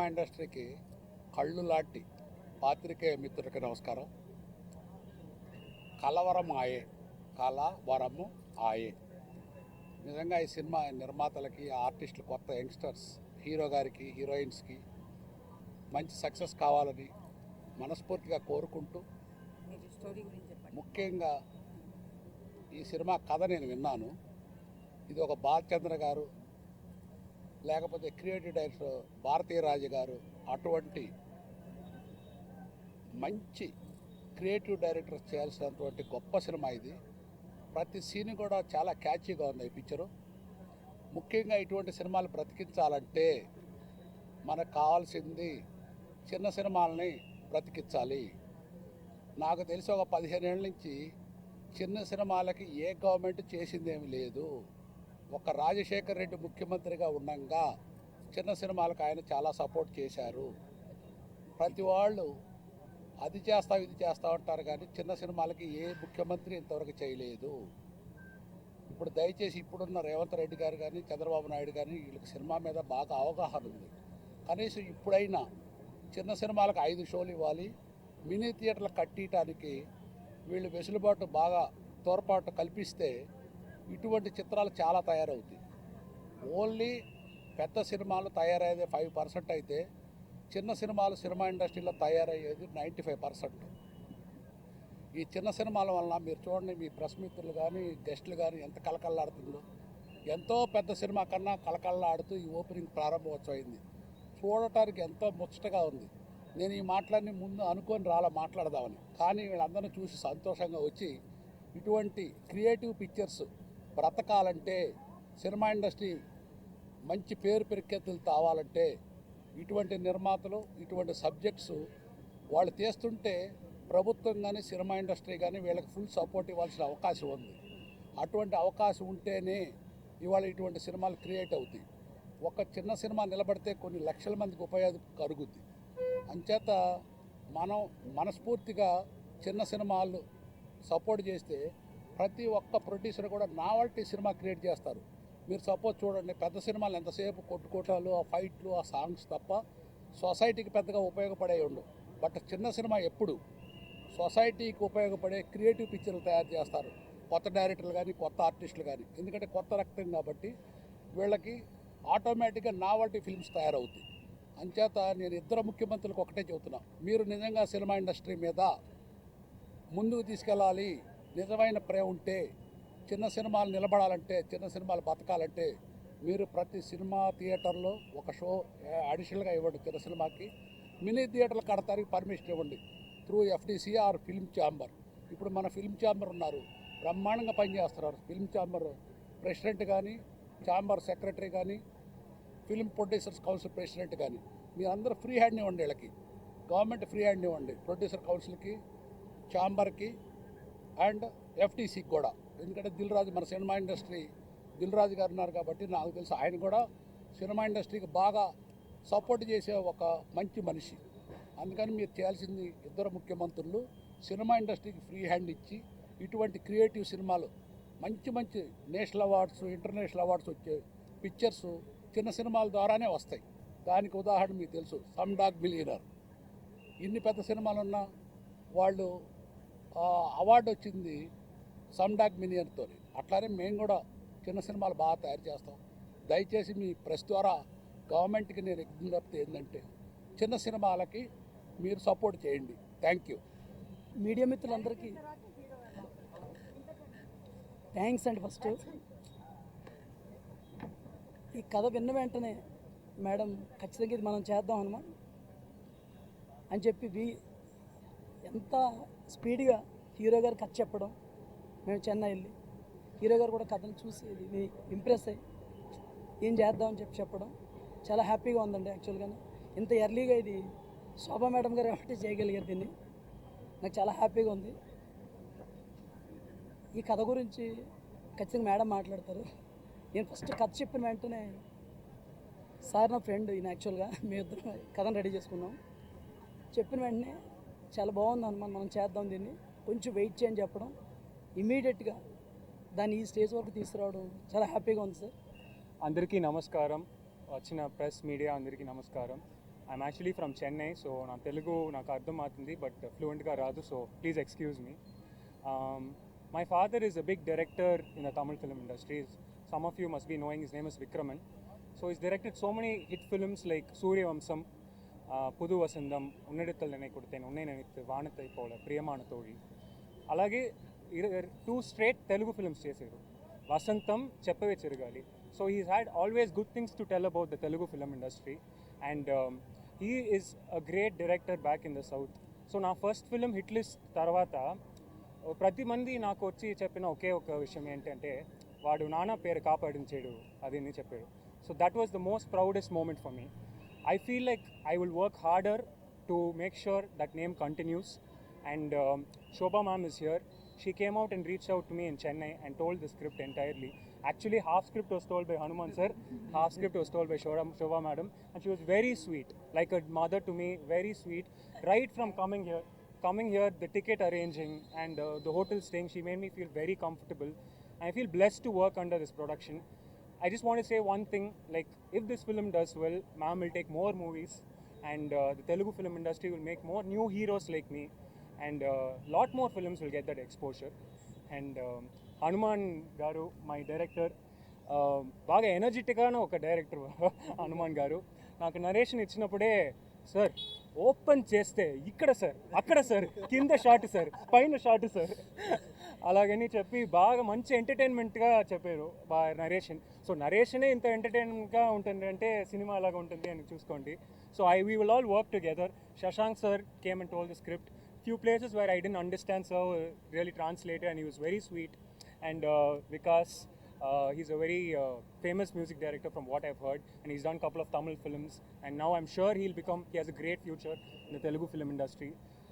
ఇండస్ట్రీకి కళ్ళు లాంటి పాత్రికేయ మిత్రుడికి నమస్కారం. కలవరం ఆయే, కలవరము ఆయే. నిజంగా ఈ సినిమా నిర్మాతలకి, ఆర్టిస్టులు, కొత్త యంగ్స్టర్స్, హీరో గారికి, హీరోయిన్స్కి మంచి సక్సెస్ కావాలని మనస్ఫూర్తిగా కోరుకుంటూ, ముఖ్యంగా ఈ సినిమా కథ నేను విన్నాను. ఇది ఒక బాలచంద్ర గారు లేకపోతే క్రియేటివ్ డైరెక్టర్ భారతీయ రాజు గారు అటువంటి మంచి క్రియేటివ్ డైరెక్టర్ చేయాల్సినటువంటి గొప్ప సినిమా ఇది. ప్రతి సీన్ కూడా చాలా క్యాచీగా ఉంది ఈ పిక్చరు. ముఖ్యంగా ఇటువంటి సినిమాలు బ్రతికించాలంటే మనకు కావాల్సింది చిన్న సినిమాలని బ్రతికించాలి. నాకు తెలిసి ఒక 15 ఏళ్ళ నుంచి చిన్న సినిమాలకి ఏ గవర్నమెంట్ చేసిందేమీ లేదు. ఒక రాజశేఖర్ రెడ్డి ముఖ్యమంత్రిగా ఉండగా చిన్న సినిమాలకు ఆయన చాలా సపోర్ట్ చేశారు. ప్రతి వాళ్ళు అది చేస్తా ఇది చేస్తా ఉంటారు, కానీ చిన్న సినిమాలకి ఏ ముఖ్యమంత్రి ఇంతవరకు చేయలేదు. ఇప్పుడు దయచేసి ఇప్పుడున్న రేవంత్ రెడ్డి గారు కానీ చంద్రబాబు నాయుడు కానీ వీళ్ళకి సినిమా మీద బాగా అవగాహన ఉంది. కనీసం ఇప్పుడైనా చిన్న సినిమాలకు 5 షోలు ఇవ్వాలి, మినీ థియేటర్లు కట్టియటానికి వీళ్ళు వెసులుబాటు బాగా తోడ్పాటు కల్పిస్తే ఇటువంటి చిత్రాలు చాలా తయారవుతాయి. ఓన్లీ పెద్ద సినిమాలు తయారయ్యేది 5% అయితే చిన్న సినిమాలు సినిమా ఇండస్ట్రీలో తయారయ్యేది 95%. ఈ చిన్న సినిమాల వలన మీరు చూడండి, మీ ప్రెస్ మిత్రులు కానీ గెస్టులు కానీ ఎంత కలకల్లాడుతుందో. ఎంతో పెద్ద సినిమా కన్నా కలకల్లాడుతూ ఈ ఓపెనింగ్ ప్రారంభోత్సవం అయింది. చూడటానికి ఎంతో ముచ్చటగా ఉంది. నేను ఈ మాటలన్నీ ముందు అనుకొని మాట్లాడదామని, కానీ వీళ్ళందరినీ చూసి సంతోషంగా వచ్చి ఇటువంటి క్రియేటివ్ పిక్చర్స్ బ్రతకాలంటే, సినిమా ఇండస్ట్రీ మంచి పేరు ప్రఖ్యాతులు తావాలంటే ఇటువంటి నిర్మాతలు ఇటువంటి సబ్జెక్ట్స్ వాళ్ళు తీస్తుంటే ప్రభుత్వం కానీ సినిమా ఇండస్ట్రీ కానీ వీళ్ళకి ఫుల్ సపోర్ట్ ఇవ్వాల్సిన అవకాశం ఉంది. అటువంటి అవకాశం ఉంటేనే ఇవాళ ఇటువంటి సినిమాలు క్రియేట్ అవుతాయి. ఒక చిన్న సినిమా నిలబడితే కొన్ని లక్షల మందికి ఉపయోగం కలుగుద్ది. అంచేత మనం మనస్ఫూర్తిగా చిన్న సినిమాలు సపోర్ట్ చేస్తే ప్రతి ఒక్క ప్రొడ్యూసర్ కూడా నావల్టీ సినిమా క్రియేట్ చేస్తారు. మీరు సపోజ్ చూడండి, పెద్ద సినిమాలు ఎంతసేపు కొట్టుకోటాలు, ఆ ఫైట్లు, ఆ సాంగ్స్ తప్ప సొసైటీకి పెద్దగా ఉపయోగపడే ఉండవు. బట్ చిన్న సినిమా ఎప్పుడు సొసైటీకి ఉపయోగపడే క్రియేటివ్ పిక్చర్లు తయారు చేస్తారు కొత్త డైరెక్టర్లు కానీ కొత్త ఆర్టిస్టులు కానీ. ఎందుకంటే కొత్త రక్తం కాబట్టి వీళ్ళకి ఆటోమేటిక్గా నావల్టీ ఫిల్మ్స్ తయారవుతాయి. అంచేత నేను ఇద్దరు ముఖ్యమంత్రులకు ఒకటే చెబుతున్నా, మీరు నిజంగా సినిమా ఇండస్ట్రీ మీద ముందుకు తీసుకెళ్ళాలి, నిజమైన ప్రేమ ఉంటే, చిన్న సినిమాలు నిలబడాలంటే, చిన్న సినిమాలు బతకాలంటే మీరు ప్రతి సినిమా థియేటర్లో ఒక షో అడిషనల్గా ఇవ్వండి. చిన్న సినిమాకి మినీ థియేటర్లు కడతానికి పర్మిషన్ ఇవ్వండి through FDC or film chamber. ఇప్పుడు మన ఫిల్మ్ ఛాంబర్ ఉన్నారు, బ్రహ్మాండంగా పనిచేస్తున్నారు. ఫిల్మ్ ఛాంబర్ ప్రెసిడెంట్ కానీ, ఛాంబర్ సెక్రటరీ కానీ, ఫిల్మ్ ప్రొడ్యూసర్స్ కౌన్సిల్ ప్రెసిడెంట్ కానీ మీరందరూ ఫ్రీ హ్యాండ్ ఇవ్వండి. వీళ్ళకి గవర్నమెంట్ ఫ్రీ హ్యాండ్ ఇవ్వండి, ప్రొడ్యూసర్ కౌన్సిల్కి, ఛాంబర్కి అండ్ ఎఫ్టీసీకి కూడా. ఎందుకంటే దిల్ రాజు మన సినిమా ఇండస్ట్రీ దిల్ రాజు గారు ఉన్నారు కాబట్టి నాకు తెలుసు ఆయన కూడా సినిమా ఇండస్ట్రీకి బాగా సపోర్ట్ చేసే ఒక మంచి మనిషి. అందుకని మీరు చేయాల్సింది, ఇద్దరు ముఖ్యమంత్రులు సినిమా ఇండస్ట్రీకి ఫ్రీ హ్యాండ్ ఇచ్చి ఇటువంటి క్రియేటివ్ సినిమాలు మంచి మంచి నేషనల్ అవార్డ్స్, ఇంటర్నేషనల్ అవార్డ్స్ వచ్చే పిక్చర్స్ చిన్న సినిమాల ద్వారానే వస్తాయి. దానికి ఉదాహరణ మీకు తెలుసు, సమ్ డాగ్ మిలియనర్. ఇన్ని పెద్ద సినిమాలు ఉన్నా వాళ్ళు అవార్డు వచ్చింది సమ్ డాగ్ మిలియనర్తో. అట్లానే మేము కూడా చిన్న సినిమాలు బాగా తయారు చేస్తాం. దయచేసి మీ ప్రెస్ ద్వారా గవర్నమెంట్కి నేను విజ్ఞప్తి ఏంటంటే చిన్న సినిమాలకి మీరు సపోర్ట్ చేయండి. Thank you. మీడియా మిత్రులందరికీ థ్యాంక్స్ అండి. ఫస్ట్ ఈ కథ విన్న వెంటనే మేడం ఖచ్చితంగా ఇది మనం చేద్దాం అన్నమా అని చెప్పి ఎంత స్పీడ్గా హీరో గారు కథ చెప్పడం, మేము చెన్నై వెళ్ళి హీరో గారు కూడా కథను చూసి ఇది ఇంప్రెస్ అయ్యి ఏం చేద్దామని చెప్పడం చాలా హ్యాపీగా ఉందండి. యాక్చువల్గా ఇంత ఎర్లీగా ఇది శోభా మేడం గారు కాబట్టి చేయగలిగారు దీన్ని. నాకు చాలా హ్యాపీగా ఉంది. ఈ కథ గురించి ఖచ్చితంగా మేడం మాట్లాడతారు. నేను ఫస్ట్ కథ చెప్పిన వెంటనే సార్ నా ఫ్రెండ్ ఈయన, యాక్చువల్గా మీ ఇద్దరు కథను రెడీ చేసుకున్నాం. చెప్పిన వెంటనే చాలా బాగుంది అన్నమాట, మనం చేద్దాం దీన్ని, కొంచెం వెయిట్ చేయని చెప్పడం, ఇమీడియట్గా దాన్ని ఈ స్టేజ్ వరకు తీసుకురావడం చాలా హ్యాపీగా ఉంది సార్. అందరికీ నమస్కారం, వచ్చిన ప్రెస్ మీడియా అందరికీ నమస్కారం. I'm actually from Chennai, so నా తెలుగు నాకు అర్థం అవుతుంది బట్ ఫ్లూయెంట్గా రాదు, so please excuse me. My father is a big director in the Tamil film industry. Some of you must be knowing his name is Vikraman. So he's directed so many hit films like Suryavamsam, Pudu Vasandam, Unnadithal Nenai Koduthen, Unnai Nenithu, Vaanathai Pola, Priyamana Thozhi. Alage 2 straight Telugu films chesaru, Vasantham, Cheppave Cheragali. So he's had always good things to tell about the Telugu film industry, and he is a great director back in the south. So na first film hit list tarvata ప్రతి మంది నాకు వచ్చి చెప్పిన ఒకే ఒక విషయం ఏంటంటే వాడు నాన్న పేరు కాపాడించాడు అది అని చెప్పాడు. So that was the most proudest moment for me. I feel like I will work harder to make sure that name continues. And Shobha ma'am is here. She came out and reached out to me in Chennai and told the script entirely. Actually, half script was told by Hanuman sir, half script was told by Shobha madam, and she was very sweet, like a mother to me, very sweet. Right from coming here, the ticket arranging and the hotel staying, she made me feel very comfortable. I feel blessed to work under this production. I just want to say one thing, like if this film does well, ma'am will take more movies, and the Telugu film industry will make more new heroes like me, and lot more films will get that exposure. And Hanuman garu, my director, బాగా ఎనర్జెటిక్గానే ఒక director Hanuman గారు. నాకు narration ఇచ్చినప్పుడే sir open చేస్తే ఇక్కడ sir, అక్కడ sir, కింద shot sir, పైన షాట్ సార్ అలాగని చెప్పి బాగా మంచి ఎంటర్టైన్మెంట్గా చెప్పారు నరేషన్. సో నరేషనే ఇంత ఎంటర్టైన్మెంట్గా ఉంటుంది అంటే సినిమా అలాగా ఉంటుంది అని చూసుకోండి. So we will all work together. Shashank sir came and told the script. Few places where I didn't understand, so really translated, and he was very sweet. And Vikas, he's a very famous music director from what I've heard, and he's done a couple of Tamil films, and now I'm sure he has a great future in the Telugu film industry.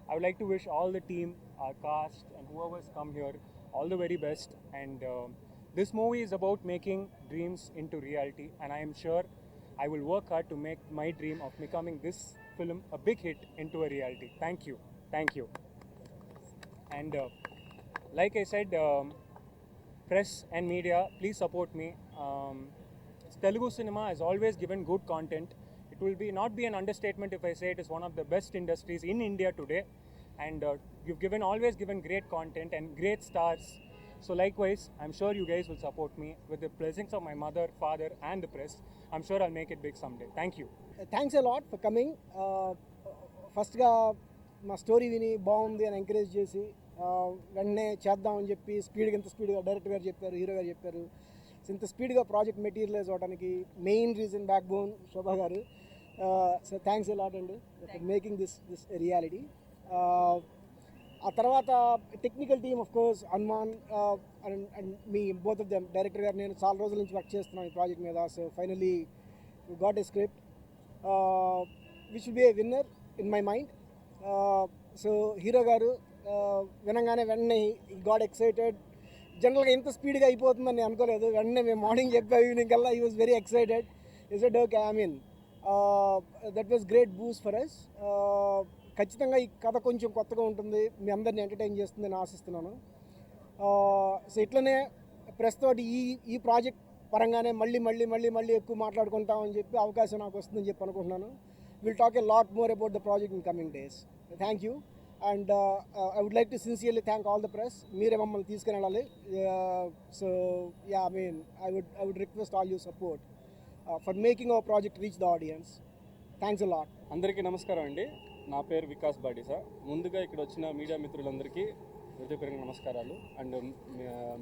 I would like to wish all the team, our cast, and whoever's come here all the very best. And this movie is about making dreams into reality, and I am sure I will work hard to make my dream of becoming this film a big hit into a reality. Thank you. Thank you. And like I said, press and media, please support me. Telugu cinema has always given good content. It will not be an understatement if I say it is one of the best industries in India today. And you've always given great content and great stars. So likewise, I'm sure you guys will support me with the blessings of my mother, father, and the press. I'm sure I'll make it big someday. Thank you. Thanks a lot for coming. ఫస్ట్గా మా story విని బాగుంది అని encourage చేసి వెంటనే చేద్దామని చెప్పి ఇంత స్పీడ్గా డైరెక్టర్ గారు చెప్పారు, హీరో గారు చెప్పారు. సో ఇంత స్పీడ్గా ప్రాజెక్ట్ మెటీరియలైజ్ అవడానికి మెయిన్ రీజన్ బ్యాక్ బోన్ శోభా గారు. సో థ్యాంక్స్ అ లాట్ అండి ఫర్ మేకింగ్ దిస్ రియాలిటీ. ఆ తర్వాత technical team of course Hanuman and me both of them. Director గారు నేను చాలా రోజుల నుంచి వర్క్ చేస్తున్నాను ఈ ప్రాజెక్ట్ మీద. So finally we got a script which will be a winner in my mind. So hero గారు వినగానే వెంటనే ఈ గాట్ ఎక్సైటెడ్. జనరల్గా ఇంత స్పీడ్గా అయిపోతుందని నేను అనుకోలేదు. వెంటనే మేము మార్నింగ్ చెప్పా, ఈవినింగ్ కల్లా he was very excited. He said okay, I mean that was great boost for us. ఖచ్చితంగా ఈ కథ కొంచెం కొత్తగా ఉంటుంది, మీ అందరిని ఎంటర్టైన్ చేస్తుందని ఆశిస్తున్నాను. సో ఇట్లనే ప్రెస్ తోటి ఈ ప్రాజెక్ట్ పరంగానే మళ్ళీ ఎక్కువ మాట్లాడుకుంటామని చెప్పి అవకాశం నాకు వస్తుందని చెప్పి అనుకుంటున్నాను. Will talk a lot more about the project in coming days. Thank you. And I would like to sincerely thank all the press. మీరే మమ్మల్ని తీసుకుని వెళ్ళాలి. So yeah, I mean I would request all you support for making our project reach the audience. Thanks a lot. అందరికీ నమస్కారం అండి. నా పేరు వికాస్ బాడీసా. ముందుగా ఇక్కడ వచ్చిన మీడియా మిత్రులందరికీ హృదయపూర్వక నమస్కారాలు. అండ్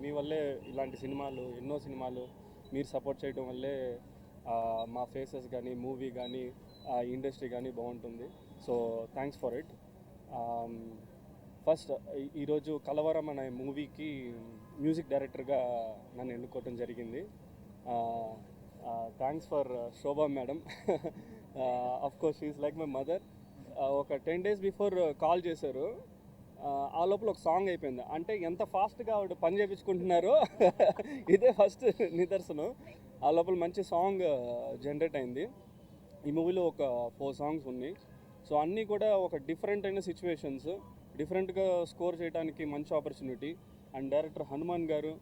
మీ వల్లే ఇలాంటి సినిమాలు, ఎన్నో సినిమాలు మీరు సపోర్ట్ చేయడం వల్లే మా ఫేసెస్ కానీ, మూవీ కానీ, ఇండస్ట్రీ కానీ బాగుంటుంది. So thanks for it. First ఈరోజు కలవరం అనే మూవీకి మ్యూజిక్ డైరెక్టర్గా నన్ను ఎన్నుకోవటం జరిగింది. Thanks for Shobha madam. Of course she is like my mother. ఒక 10 days బిఫోర్ కాల్ చేశారు. ఆ లోపల ఒక సాంగ్ అయిపోయింది. అంటే ఎంత ఫాస్ట్గా ఆవిడ పని చేయించుకుంటున్నారో ఇదే ఫస్ట్ నిదర్శనం. ఆ లోపల మంచి సాంగ్ జనరేట్ అయింది. ఈ మూవీలో ఒక 4 songs ఉన్నాయి. సో అన్నీ కూడా ఒక డిఫరెంట్ అయిన సిచ్యువేషన్స్, డిఫరెంట్గా స్కోర్ చేయడానికి మంచి ఆపర్చునిటీ. అండ్ డైరెక్టర్ హనుమాన్ గారు,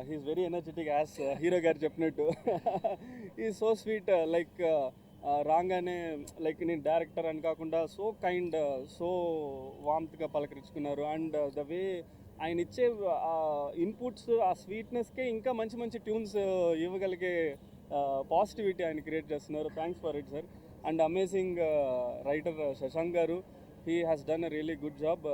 he is very energetic as hero గారు చెప్పినట్టు. ఈ సో స్వీట్, లైక్ రాగానే లైక్ నేను డైరెక్టర్ అని కాకుండా సో కైండ్, సో వామ్త్గా పలకరించుకున్నారు. అండ్ ద వే ఆయన ఇచ్చే ఇన్పుట్స్, ఆ స్వీట్నెస్కే ఇంకా మంచి మంచి ట్యూన్స్ ఇవ్వగలిగే పాజిటివిటీ ఆయన క్రియేట్ చేస్తున్నారు. Thanks for it sir. And amazing writer Shashank గారు, he has done a really good job.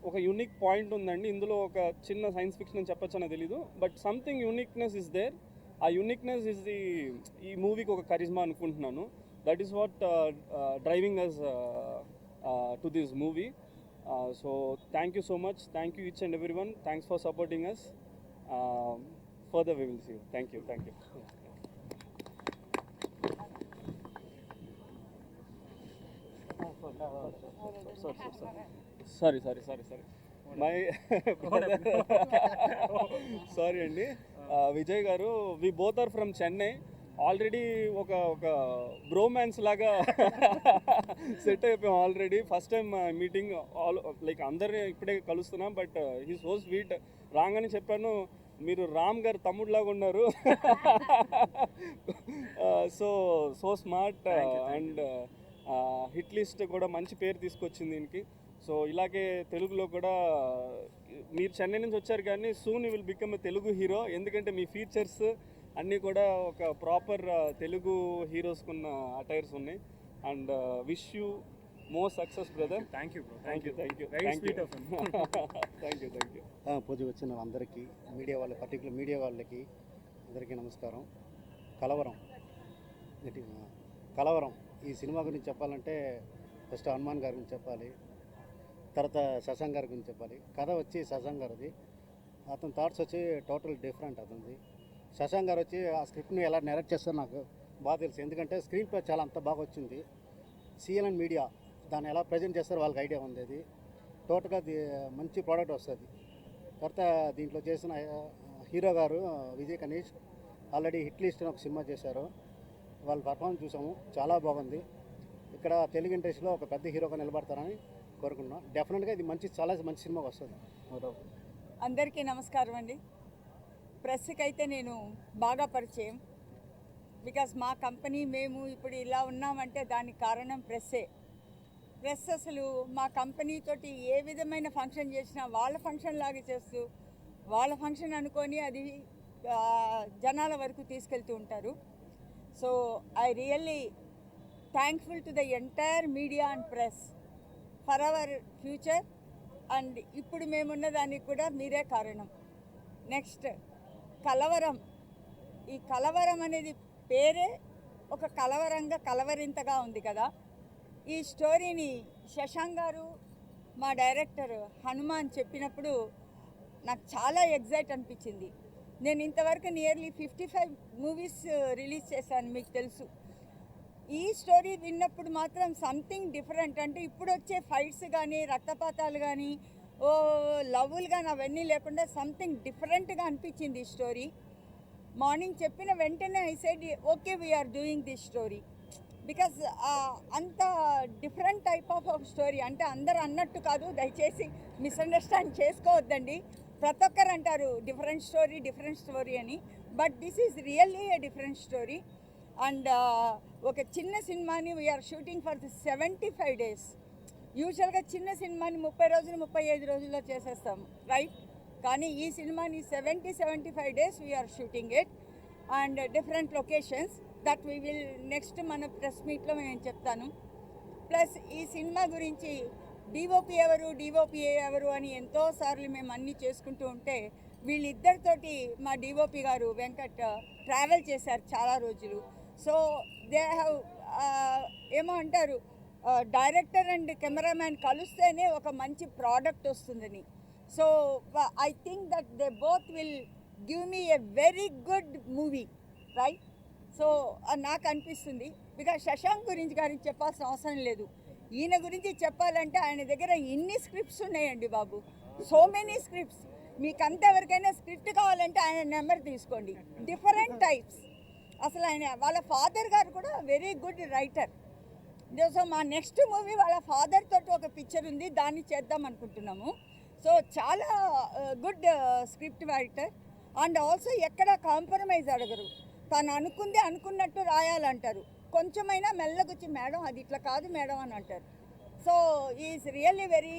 ఒక యూనిక్ పాయింట్ ఉందండి ఇందులో. ఒక చిన్న సైన్స్ ఫిక్షన్ అని చెప్పొచ్చు అని తెలీదు, but something uniqueness is there. ఆ యూనిక్నెస్ ఇస్ ఈ మూవీకి ఒక కరిజ్మా అనుకుంటున్నాను. That is what driving us to this movie. So thank you so much. Thank you each and every one. Thanks for supporting us. Further we will see you. Thank you. Thank you. Sorry my sorry అండి. విజయ్ గారు, we both are from Chennai. Already ఒక ఒక bromance లాగా set అయిపోయాం already. First time meeting like అందరిని ఇప్పుడే కలుస్తున్నాం. But he so sweet. రాగానే చెప్పాను, మీరు రామ్ గారు తమ్ముడులాగా ఉన్నారు. So smart and hit list కూడా మంచి పేరు తీసుకొచ్చింది దీనికి. సో ఇలాగే తెలుగులో కూడా మీరు చెన్నై నుంచి వచ్చారు కానీ soon you will become a Telugu hero. ఎందుకంటే మీ ఫీచర్స్ అన్నీ కూడా ఒక ప్రాపర్ తెలుగు హీరోస్కున్న అటైర్స్ ఉన్నాయి. And wish you more success brother. Thank you bro. Thank you thank you very sweet of him. Thank you thank you. పూజ వచ్చిన అందరికీ, మీడియా వాళ్ళ పర్టికులర్ మీడియా వాళ్ళకి అందరికీ నమస్కారం. కలవరం ఈ సినిమా గురించి చెప్పాలంటే ఫస్ట్ హనుమాన్ గారి గురించి చెప్పాలి, తర్వాత శశాంక్ గారి గురించి చెప్పాలి. కథ వచ్చి శశాంక్ గారిది, అతని థాట్స్ వచ్చి టోటల్ డిఫరెంట్. అతనిది శశాంక్ గారు వచ్చి ఆ స్క్రిప్ట్ని ఎలా నెరెక్ట్ చేస్తారో నాకు బాగా తెలుసు. ఎందుకంటే స్క్రీన్ ప్లే చాలా అంత బాగా వచ్చింది. సిఎల్ఎన్ మీడియా దాన్ని ఎలా ప్రజెంట్ చేస్తారో వాళ్ళకి ఐడియా ఉంది. అది టోటల్గా మంచి ప్రోడక్ట్ వస్తుంది. తర్వాత దీంట్లో చేసిన హీరో గారు Vijay Kanish already hit list అని ఒక సినిమా చేశారు. వాళ్ళ పర్ఫార్మెన్స్ చూసాము, చాలా బాగుంది. ఇక్కడ తెలుగు ఇండస్ట్రీలో ఒక పెద్ద హీరోగా నిలబడతారని కోరుకుంటున్నాం. డెఫినెట్గా ఇది చాలా మంచి సినిమాగా వస్తుంది. అందరికీ నమస్కారం అండి. ప్రెస్కి అయితే నేను బాగా పరిచయం. బికాస్ మా కంపెనీ మేము ఇప్పుడు ఇలా ఉన్నామంటే దానికి కారణం ప్రెస్సే. ప్రెస్ అసలు మా కంపెనీ తోటి ఏ విధమైన ఫంక్షన్ చేసినా వాళ్ళ ఫంక్షన్ లాగా చేస్తూ వాళ్ళ ఫంక్షన్ అనుకొని అది జనాల వరకు తీసుకెళ్తూ ఉంటారు. So I really thankful to the entire media and press for our future. And ఇప్పుడు మేమున్న దానికి కూడా మీరే కారణం. నెక్స్ట్ కలవరం. ఈ కలవరం అనేది పేరే ఒక కలవరంగా కలవరింతగా ఉంది కదా. ఈ స్టోరీని శశాంక్ గారు మా డైరెక్టర్ హనుమాన్ చెప్పినప్పుడు నాకు చాలా ఎగ్జైట్ అనిపించింది. నేను ఇంతవరకు నియర్లీ 55 మూవీస్ రిలీజ్ చేశాను, మీకు తెలుసు. ఈ స్టోరీ విన్నప్పుడు మాత్రం సంథింగ్ డిఫరెంట్. అంటే ఇప్పుడు వచ్చే ఫైట్స్ కానీ రక్తపాతాలు కానీ లవ్వులు కానీ అవన్నీ లేకుండా సంథింగ్ డిఫరెంట్గా అనిపించింది ఈ స్టోరీ. మార్నింగ్ చెప్పిన వెంటనే I said okay we're doing this story. Because అంత డిఫరెంట్ టైప్ ఆఫ్ స్టోరీ. అంటే అందరు అన్నట్టు కాదు, దయచేసి మిస్అండర్స్టాండ్ చేసుకోవద్దండి. ప్రతి ఒక్కరు అంటారు డిఫరెంట్ స్టోరీ అని. But this is really a different story. And ఒక చిన్న సినిమాని we're shooting for the 75 days. యూజువల్గా చిన్న సినిమాని 30 రోజులు 35 రోజుల్లో చేసేస్తాము, రైట్? కానీ ఈ సినిమాని 75 days we're shooting it. And different locations that we will next మన ప్రెస్ మీట్లో నేను చెప్తాను. ప్లస్ ఈ సినిమా గురించి డిఓపి ఎవరు అని ఎంతోసార్లు మేము అన్నీ చేసుకుంటూ ఉంటే వీళ్ళిద్దరితోటి మా డిఓపి గారు వెంకట్ ట్రావెల్ చేశారు చాలా రోజులు. సో దే హ్యావ్ ఏమో అంటారు డైరెక్టర్ అండ్ కెమెరామ్యాన్ కలిస్తేనే ఒక మంచి ప్రోడక్ట్ వస్తుందని. So I think that they both will give me a very good movie, right? So నాకు అనిపిస్తుంది. బికాజ్ శశాంక్ గారికి చెప్పాల్సిన అవసరం లేదు. ఈయన గురించి చెప్పాలంటే ఆయన దగ్గర ఇన్ని స్క్రిప్ట్స్ ఉన్నాయండి బాబు, సో మెనీ స్క్రిప్ట్స్. మీకు అంతవరకైనా స్క్రిప్ట్ కావాలంటే ఆయన నెంబర్ తీసుకోండి. Different types. అసలు ఆయన వాళ్ళ ఫాదర్ గారు కూడా వెరీ గుడ్ రైటర్. సో మా నెక్స్ట్ మూవీ వాళ్ళ ఫాదర్ తోటి ఒక పిక్చర్ ఉంది, దాన్ని చేద్దాం అనుకుంటున్నాము. సో చాలా good script writer. And also ఎక్కడ కాంప్రమైజ్ అడగరు. తను అనుకున్నట్టు రాయాలంటారు. కొంచెమైనా మెల్లగొచ్చి మేడం అది ఇట్లా కాదు మేడం అని అంటారు. So is really very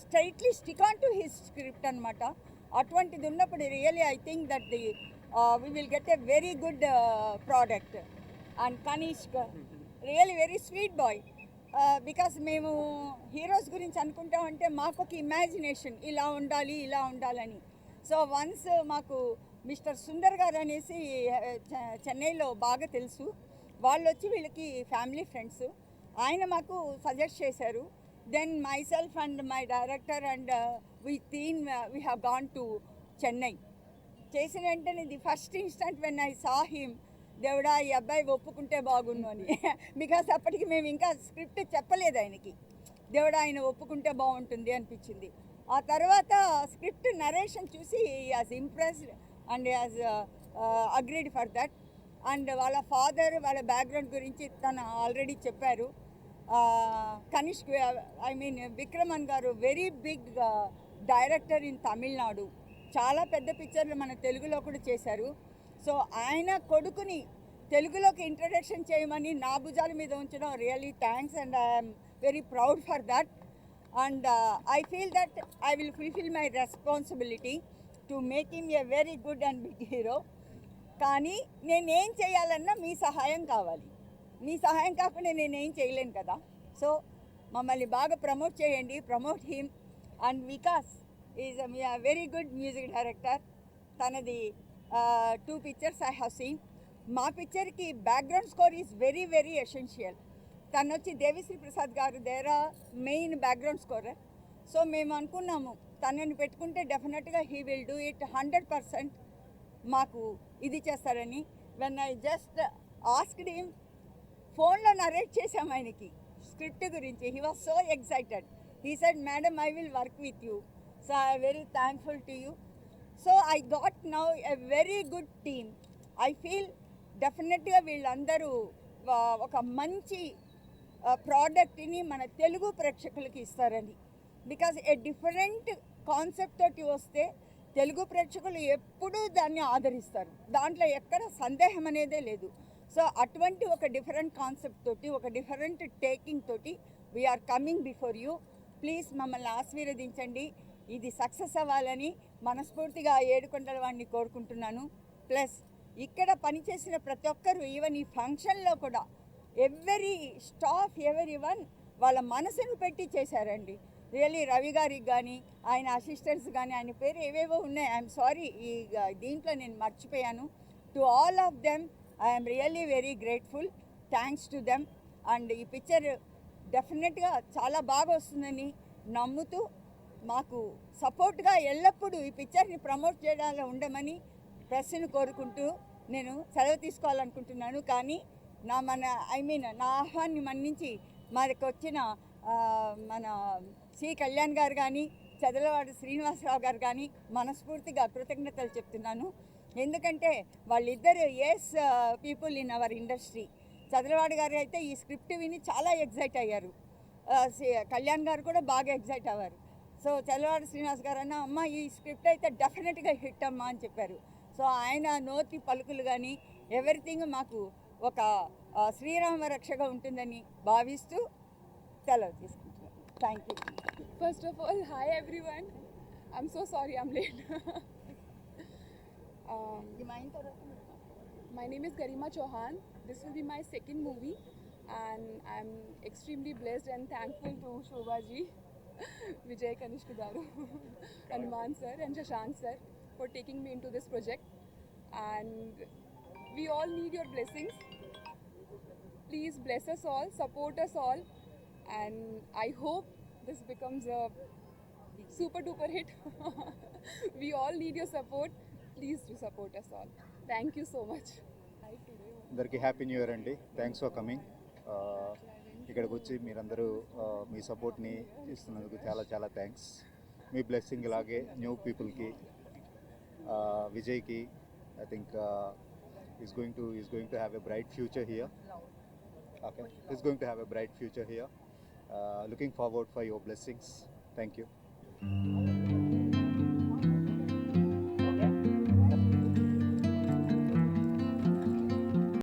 straightly stick on to his script అనమాట. అటువంటిది ఉన్నప్పుడు really I think that the we will get a very good product. And Kanishk really very sweet boy. Because మేము హీరోస్ గురించి అనుకుంటామంటే మాకు ఒక ఇమాజినేషన్ ఇలా ఉండాలని. సో వన్స్ మాకు మిస్టర్ సుందర్ గారు అనేసి చెన్నైలో బాగా తెలుసు. వాళ్ళు వచ్చి వీళ్ళకి ఫ్యామిలీ ఫ్రెండ్స్. ఆయన మాకు సజెస్ట్ చేశారు. Then myself and my director and we have gone to Chennai. చేసిన వెంటనే the first instant when I saw him, దేవుడా ఈ అబ్బాయి ఒప్పుకుంటే బాగుండు అని. బికాస్ అప్పటికి మేము ఇంకా స్క్రిప్ట్ చెప్పలేదు ఆయనకి. దేవుడా ఆయన ఒప్పుకుంటే బాగుంటుంది అనిపించింది. ఆ తర్వాత స్క్రిప్ట్ నరేషన్ చూసి as impressed and as agreed for that. And వాళ్ళ ఫాదర్ వాళ్ళ బ్యాక్గ్రౌండ్ గురించి తను ఆల్రెడీ చెప్పారు. Kanishk I mean Vikraman garu very big director in Tamil Nadu. చాలా పెద్ద పిక్చర్లు మన తెలుగులో కూడా చేశారు. సో ఆయన కొడుకుని తెలుగులోకి ఇంట్రడక్షన్ చేయమని నా భుజాల మీద ఉంచడం really thanks and I'm very proud for that. And I feel that I will fulfil my responsibility to make him a very good and big hero. కానీ నేనేం చేయాలన్నా మీ సహాయం కావాలి. మీ సహాయం కాకుండా నేనేం చేయలేను కదా. సో మమ్మల్ని బాగా ప్రమోట్ చేయండి, promote him. And Vikas is very good music director. తనది 2 pictures ఐ హ్యావ్ సీన్. మా పిక్చర్కి background score is very very essential. తను వచ్చి దేవిశ్రీ ప్రసాద్ గారు దేరా మెయిన్ బ్యాక్గ్రౌండ్ స్కోరర్. సో మేము అనుకున్నాము తనని పెట్టుకుంటే డెఫినెట్గా హీ విల్ డూ ఇట్ 100% మాకు ఇది చేస్తారని. When I just asked him, ఫోన్లో నరేట్ చేసాం ఆయనకి స్క్రిప్ట్ గురించి. He was so excited. He said, madam I will work with you, so I very thankful to you. So I got now a very good team. I feel డెఫినెట్గా వీళ్ళందరూ ఒక మంచి ప్రోడక్ట్ని మన తెలుగు ప్రేక్షకులకి ఇస్తారని. బికాజ్ ఏ డిఫరెంట్ కాన్సెప్ట్ తోటి వస్తే తెలుగు ప్రేక్షకులు ఎప్పుడూ దాన్ని ఆదరిస్తారు, దాంట్లో ఎక్కడ సందేహం అనేదే లేదు. సో అటువంటి ఒక డిఫరెంట్ కాన్సెప్ట్ తోటి, ఒక డిఫరెంట్ టేకింగ్ తోటి we are coming before you. Please మమ్మల్ని ఆశీర్వదించండి. ఇది సక్సెస్ అవ్వాలని మనస్ఫూర్తిగా ఏడుకొండల వాడిని కోరుకుంటున్నాను. ప్లస్ ఇక్కడ పనిచేసిన ప్రతి ఒక్కరు, ఈవెన్ ఈ ఫంక్షన్లో కూడా ఎవ్రీ స్టాఫ్ ఎవరీ వన్ వాళ్ళ మనసును పెట్టి చేశారండి. రియల్లీ రవి గారికి కానీ ఆయన అసిస్టెంట్స్ కానీ, ఆయన పేరు ఏవేవో ఉన్నాయి, ఐఎమ్ సారీ ఈ దీంట్లో నేను మర్చిపోయాను. To all of them I'm really very grateful. Thanks to them. And ఈ పిక్చర్ డెఫినెట్గా చాలా బాగా వస్తుందని నమ్ముతూ మాకు సపోర్ట్గా ఎల్లప్పుడూ ఈ పిక్చర్ని ప్రమోట్ చేయడంలో ఉండమని ప్రెస్ని కోరుకుంటూ నేను సెలవు తీసుకోవాలనుకుంటున్నాను. కానీ నా ఆహ్వాన్ని మన్నించి మనకు వచ్చిన మన సి కళ్యాణ్ గారు కానీ చదలవాడ శ్రీనివాసరావు గారు కానీ మనస్ఫూర్తిగా కృతజ్ఞతలు చెప్తున్నాను. ఎందుకంటే వాళ్ళిద్దరు as people in our industry. Chadalavada garu అయితే ఈ స్క్రిప్ట్ విని చాలా ఎగ్జైట్ అయ్యారు, కళ్యాణ్ గారు కూడా బాగా ఎగ్జైట్ అవ్వారు. సో చదలవాడ శ్రీనివాస్ గారు అన్న, అమ్మ ఈ స్క్రిప్ట్ అయితే డెఫినెట్గా హిట్ అమ్మా అని చెప్పారు. సో ఆయన నోటి పలుకులు కానీ ఎవ్రీథింగ్ మాకు ఒక శ్రీరామ రక్షగా ఉంటుందని భావిస్తూ సెలవు తీసుకుంటున్నాను. Thank you. First of all, hi everyone. I'm so sorry I'm late. My name is Garima Chauhan. This will be my second movie and I'm extremely blessed and thankful to Shobhaji, Vijay Kanishk Garu, Hanuman sir and Shashank sir for taking me into this project. And we all need your blessings. Please bless us all, support us all, and I hope this becomes a super duper hit. We all need your support. Please do support us all. Thank you so much. అందరికీ happy new year అండి. Thanks for coming. ఇక్కడికి వచ్చి మీరందరూ మీ సపోర్ట్ని ఇస్తున్నందుకు చాలా చాలా thanks. మీ blessing ఇలాగే new పీపుల్కి, విజయ్కి I think is going to have a bright future here. Okay, is going to have a bright future here. Looking forward for your blessings. Thank you.